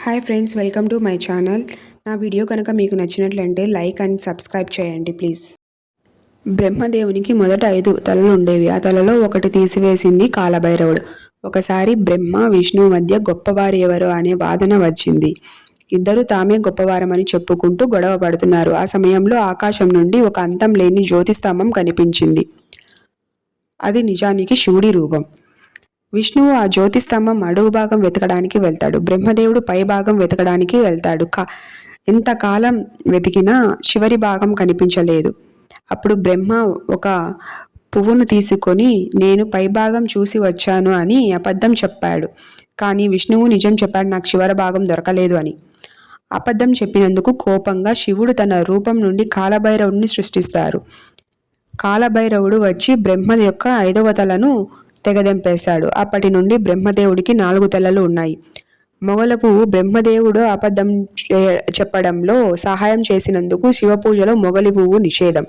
Hi friends, welcome to my channel. నా video కనుక మీకు నచ్చినట్లయితే లైక్ అండ్ సబ్స్క్రైబ్ చేయండి ప్లీజ్. బ్రహ్మదేవునికి మొదట 5 తలలు ఉండేవి. ఆ తలలో ఒకటి తీసివేసింది కాలభైరవుడు. ఒకసారి బ్రహ్మ విష్ణువు మధ్య గొప్పవారు ఎవరు అనే వాదన వచ్చింది. ఇద్దరు తామే గొప్పవారమని చెప్పుకుంటూ గొడవ పడుతున్నారు. ఆ సమయంలో ఆకాశం నుండి ఒక అంతం లేని జ్యోతిస్తంభం కనిపించింది. అది నిజానికి శివుడి రూపం. విష్ణువు ఆ జ్యోతిస్తంభం అడుగు భాగం వెతకడానికి వెళ్తాడు. బ్రహ్మదేవుడు పై భాగం వెతకడానికి వెళ్తాడు. ఎంతకాలం వెతికినా చివరి భాగం కనిపించలేదు. అప్పుడు బ్రహ్మ ఒక పువ్వును తీసుకొని నేను పైభాగం చూసి వచ్చాను అని అబద్ధం చెప్పాడు. కానీ విష్ణువు నిజం చెప్పాడు, నాకు చివరి భాగం దొరకలేదు అని. అబద్ధం చెప్పినందుకు కోపంగా శివుడు తన రూపం నుండి కాలభైరవుడిని సృష్టిస్తారు. కాలభైరవుడు వచ్చి బ్రహ్మ యొక్క 5వ తలను తెగదెంపేశాడు. అప్పటి నుండి బ్రహ్మదేవుడికి 4 తలలు ఉన్నాయి. మొగలపు బ్రహ్మదేవుడు అబద్ధం చెప్పడంలో సహాయం చేసినందుకు శివపూజలో మొగలి పువ్వు నిషేధం.